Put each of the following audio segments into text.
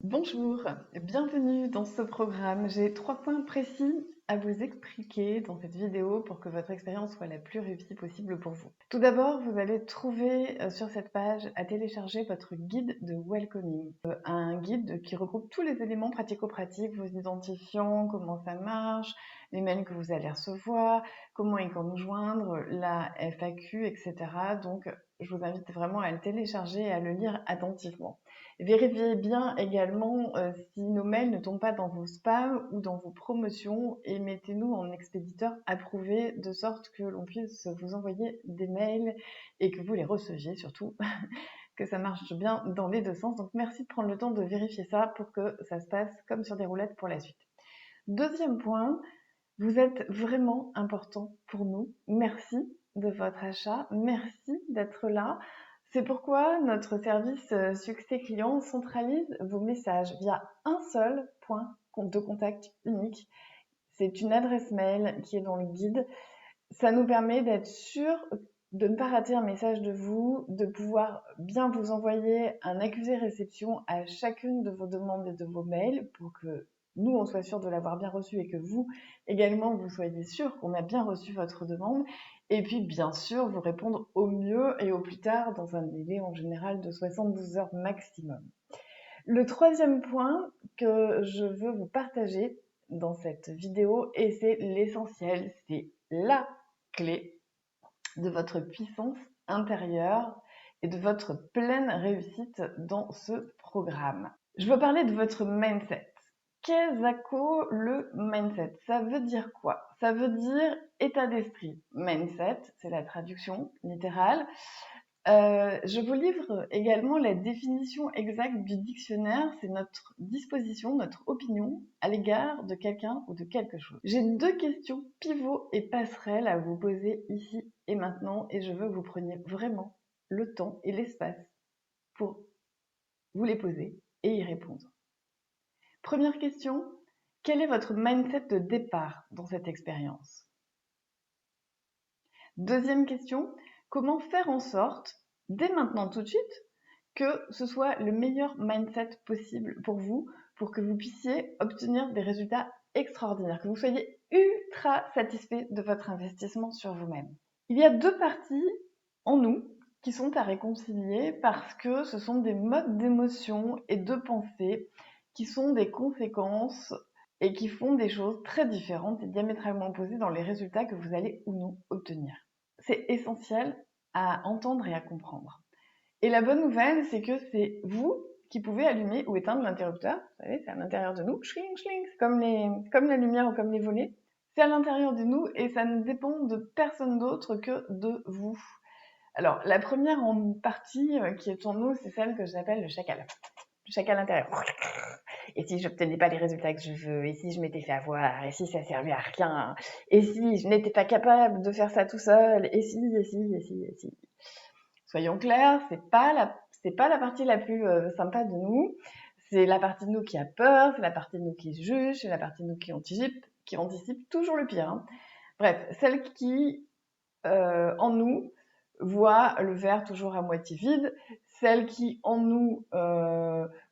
Bonjour, bienvenue dans ce programme. J'ai 3 points précis à vous expliquer dans cette vidéo pour que votre expérience soit la plus réussie possible pour vous. Tout d'abord, vous allez trouver sur cette page à télécharger votre guide de welcoming. Un guide qui regroupe tous les éléments pratico-pratiques, vos identifiants, comment ça marche, les mails que vous allez recevoir, comment et quand nous joindre, la FAQ, etc. Donc, je vous invite vraiment à le télécharger et à le lire attentivement. Vérifiez bien également si nos mails ne tombent pas dans vos spams ou dans vos promotions et mettez-nous en expéditeur approuvé de sorte que l'on puisse vous envoyer des mails et que vous les receviez surtout, que ça marche bien dans les deux sens. Donc merci de prendre le temps de vérifier ça pour que ça se passe comme sur des roulettes pour la suite. Deuxième point, vous êtes vraiment important pour nous. Merci de votre achat. Merci d'être là. C'est pourquoi notre service succès client centralise vos messages via un seul point de contact unique. C'est une adresse mail qui est dans le guide. Ça nous permet d'être sûr de ne pas rater un message de vous, de pouvoir bien vous envoyer un accusé réception à chacune de vos demandes et de vos mails pour que nous, on soit sûr de l'avoir bien reçu et que vous, également, vous soyez sûr qu'on a bien reçu votre demande. Et puis, bien sûr, vous répondre au mieux et au plus tard dans un délai en général de 72 heures maximum. Le troisième point que je veux vous partager dans cette vidéo, et c'est l'essentiel, c'est la clé de votre puissance intérieure et de votre pleine réussite dans ce programme. Je veux parler de votre mindset. Qu'est-ce que le mindset? Ça veut dire quoi? Ça veut dire état d'esprit. Mindset, c'est la traduction littérale. Je vous livre également la définition exacte du dictionnaire, c'est notre disposition, notre opinion à l'égard de quelqu'un ou de quelque chose. J'ai 2 questions pivots et passerelles à vous poser ici et maintenant et je veux que vous preniez vraiment le temps et l'espace pour vous les poser et y répondre. Première question, quel est votre mindset de départ dans cette expérience? Deuxième question, comment faire en sorte, dès maintenant tout de suite, que ce soit le meilleur mindset possible pour vous, pour que vous puissiez obtenir des résultats extraordinaires, que vous soyez ultra satisfait de votre investissement sur vous-même. Il y a 2 parties en nous qui sont à réconcilier parce que ce sont des modes d'émotion et de pensée qui sont des conséquences et qui font des choses très différentes et diamétralement opposées dans les résultats que vous allez ou non obtenir. C'est essentiel à entendre et à comprendre. Et la bonne nouvelle, c'est que c'est vous qui pouvez allumer ou éteindre l'interrupteur. Vous savez, c'est à l'intérieur de nous. Schling, schling, c'est comme la lumière ou comme les volets. C'est à l'intérieur de nous et ça ne dépend de personne d'autre que de vous. Alors, la première en partie qui est en nous, c'est celle que j'appelle le chacal. Le chacal intérieur. Et si je n'obtenais pas les résultats que je veux, et si je m'étais fait avoir, et si ça servait à rien, et si je n'étais pas capable de faire ça tout seul, et si. Soyons clairs, c'est pas la partie la plus sympa de nous. C'est la partie de nous qui a peur, c'est la partie de nous qui juge, c'est la partie de nous qui anticipe toujours le pire. Hein. Bref, celle qui, en nous, voit le verre toujours à moitié vide, celle qui, en nous,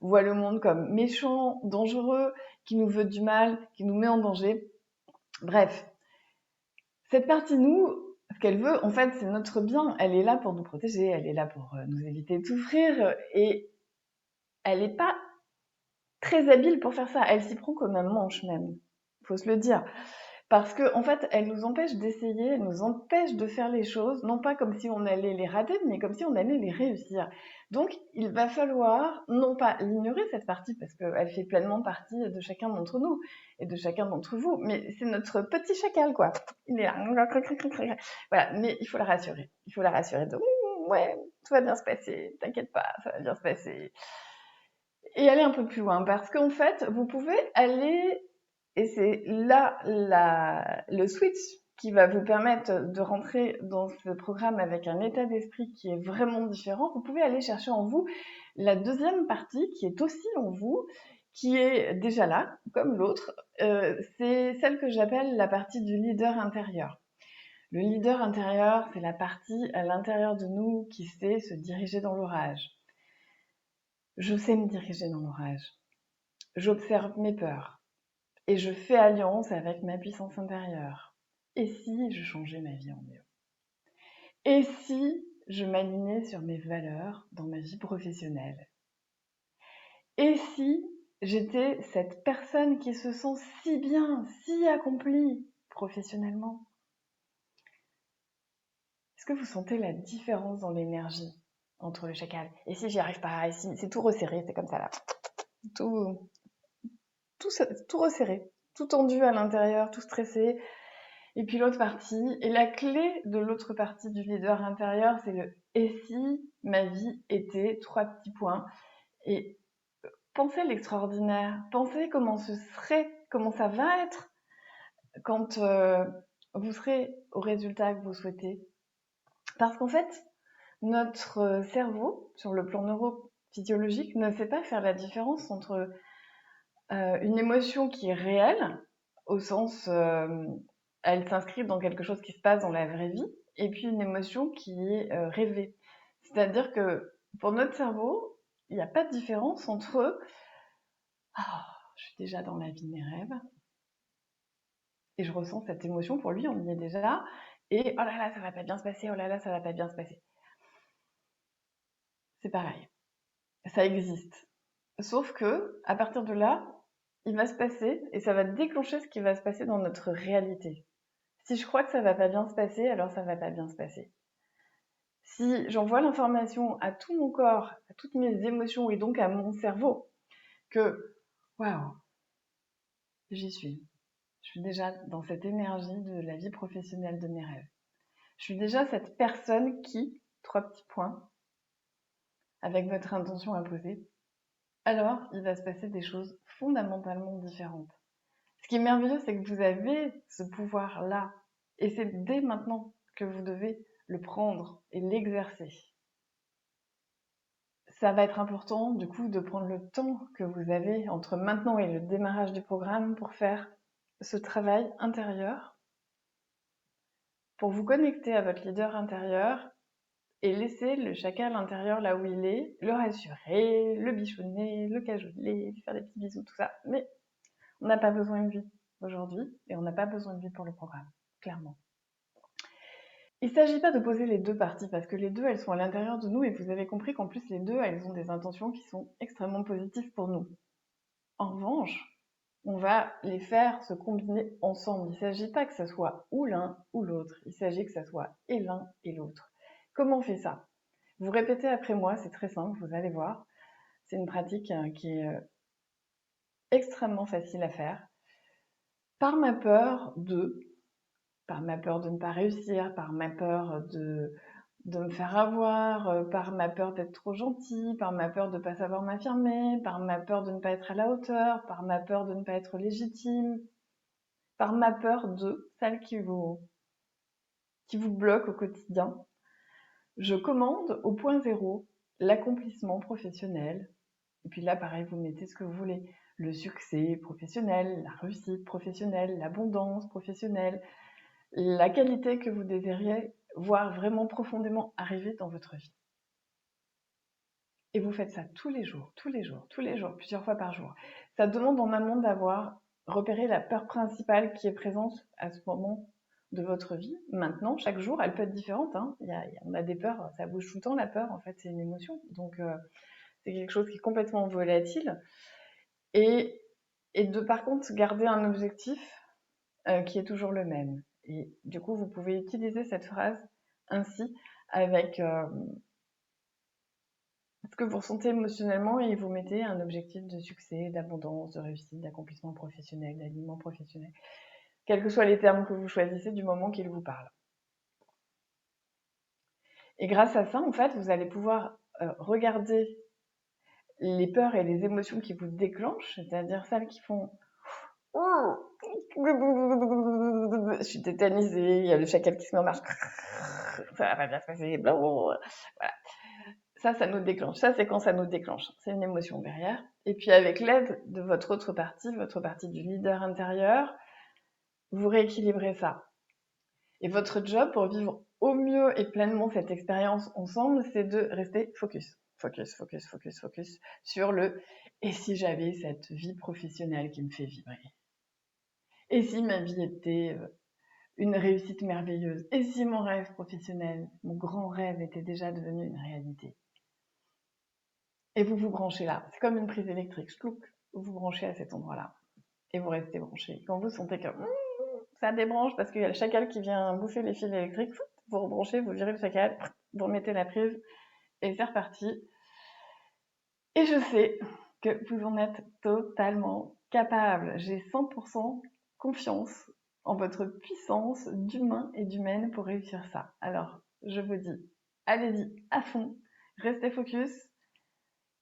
voit le monde comme méchant, dangereux, qui nous veut du mal, qui nous met en danger. Bref, cette partie de nous, ce qu'elle veut, en fait, c'est notre bien. Elle est là pour nous protéger, elle est là pour nous éviter de souffrir, et elle n'est pas très habile pour faire ça. Elle s'y prend comme un manche même, faut se le dire. Parce que, en fait, elle nous empêche d'essayer, elle nous empêche de faire les choses, non pas comme si on allait les rater, mais comme si on allait les réussir. Donc, il va falloir, non pas l'ignorer cette partie, parce qu'elle fait pleinement partie de chacun d'entre nous et de chacun d'entre vous, mais c'est notre petit chacal, quoi. Il est là. Voilà, mais il faut la rassurer. Il faut la rassurer de ouais, tout va bien se passer, t'inquiète pas, ça va bien se passer. Et aller un peu plus loin, parce qu'en fait, vous pouvez aller, et c'est là le switch qui va vous permettre de rentrer dans ce programme avec un état d'esprit qui est vraiment différent, vous pouvez aller chercher en vous la deuxième partie qui est aussi en vous, qui est déjà là, comme l'autre, c'est celle que j'appelle la partie du leader intérieur. Le leader intérieur, c'est la partie à l'intérieur de nous qui sait se diriger dans l'orage. Je sais me diriger dans l'orage. j'observe mes peurs et je fais alliance avec ma puissance intérieure. Et si je changeais ma vie en mieux? Et si je m'alignais sur mes valeurs dans ma vie professionnelle? Et si j'étais cette personne qui se sent si bien, si accomplie professionnellement? Est-ce que vous sentez la différence dans l'énergie entre le chacal? Et si j'y arrive pas? Et si c'est tout resserré, c'est comme ça là, tout, tout resserré, tout tendu à l'intérieur, tout stressé. Et puis l'autre partie, et la clé de l'autre partie du leader intérieur, c'est le et si ma vie était 3 petits points. Et pensez l'extraordinaire, pensez comment ce serait, comment ça va être quand vous serez au résultat que vous souhaitez. Parce qu'en fait, notre cerveau, sur le plan neurophysiologique, ne sait pas faire la différence entre une émotion qui est réelle, au sens elle s'inscrit dans quelque chose qui se passe dans la vraie vie, et puis une émotion qui est rêvée. C'est-à-dire que pour notre cerveau, il n'y a pas de différence entre je suis déjà dans la vie de mes rêves, et je ressens cette émotion, pour lui, on y est déjà, et oh là là, ça va pas bien se passer, oh là là, ça va pas bien se passer. C'est pareil, ça existe. Sauf que, à partir de là, il va se passer, et ça va déclencher ce qui va se passer dans notre réalité. Si je crois que ça va pas bien se passer, alors ça va pas bien se passer. Si j'envoie l'information à tout mon corps, à toutes mes émotions et donc à mon cerveau, que waouh, j'y suis. Je suis déjà dans cette énergie de la vie professionnelle de mes rêves. Je suis déjà cette personne qui, 3 petits points, avec votre intention à poser, alors il va se passer des choses fondamentalement différentes. Ce qui est merveilleux, c'est que vous avez ce pouvoir-là. Et c'est dès maintenant que vous devez le prendre et l'exercer. Ça va être important, du coup, de prendre le temps que vous avez entre maintenant et le démarrage du programme pour faire ce travail intérieur, pour vous connecter à votre leader intérieur et laisser le chacal intérieur là où il est, le rassurer, le bichonner, le cajoler, lui faire des petits bisous, tout ça. Mais on n'a pas besoin de vie aujourd'hui et on n'a pas besoin de vie pour le programme, clairement. Il ne s'agit pas de poser les deux parties parce que les deux, elles sont à l'intérieur de nous et vous avez compris qu'en plus, les deux, elles ont des intentions qui sont extrêmement positives pour nous. En revanche, on va les faire se combiner ensemble. Il ne s'agit pas que ce soit ou l'un ou l'autre. Il s'agit que ce soit et l'un et l'autre. Comment on fait ça? Vous répétez après moi, c'est très simple, vous allez voir. C'est une pratique qui est extrêmement facile à faire. Par ma peur de ne pas réussir, par ma peur de me faire avoir, par ma peur d'être trop gentille, par ma peur de ne pas savoir m'affirmer, par ma peur de ne pas être à la hauteur, par ma peur de ne pas être légitime, par ma peur de celle qui vous bloque au quotidien. Je commande au point zéro l'accomplissement professionnel. Et puis là, pareil, vous mettez ce que vous voulez. Le succès professionnel, la réussite professionnelle, l'abondance professionnelle, la qualité que vous désiriez voir vraiment profondément arriver dans votre vie. Et vous faites ça tous les jours, plusieurs fois par jour. Ça demande en amont d'avoir repéré la peur principale qui est présente à ce moment de votre vie. Maintenant, chaque jour, elle peut être différente. On a des peurs, ça bouge tout le temps, la peur, en fait, c'est une émotion. Donc, c'est quelque chose qui est complètement volatile. Et de, par contre, garder un objectif qui est toujours le même. Et du coup, vous pouvez utiliser cette phrase ainsi avec ce que vous ressentez émotionnellement et vous mettez un objectif de succès, d'abondance, de réussite, d'accomplissement professionnel, d'alignement professionnel, quels que soient les termes que vous choisissez du moment qu'ils vous parlent. Et grâce à ça, en fait, vous allez pouvoir regarder les peurs et les émotions qui vous déclenchent, c'est-à-dire celles qui font je suis tétanisée, il y a le chacal qui se met en marche, ça va pas bien se passer, voilà. Ça nous déclenche. Ça, c'est quand ça nous déclenche. C'est une émotion derrière. Et puis, avec l'aide de votre partie du leader intérieur, vous rééquilibrez ça. Et votre job pour vivre au mieux et pleinement cette expérience ensemble, c'est de rester focus. Focus, focus, focus, focus sur le « et si j'avais cette vie professionnelle qui me fait vibrer ?» Et si ma vie était une réussite merveilleuse? Et si mon rêve professionnel, mon grand rêve était déjà devenu une réalité? Et vous vous branchez là. C'est comme une prise électrique. Chlouc, vous vous branchez à cet endroit-là. Et vous restez branché. Quand vous sentez que ça débranche parce qu'il y a le chacal qui vient bouffer les fils électriques, vous rebranchez, vous virez le chacal, vous remettez la prise et c'est reparti. Et je sais que vous en êtes totalement capable. J'ai 100% confiance en votre puissance d'humain et d'humaine pour réussir ça. Alors, je vous dis, allez-y à fond, restez focus,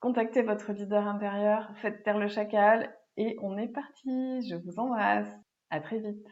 contactez votre leader intérieur, faites taire le chacal et on est parti. Je vous embrasse. À très vite.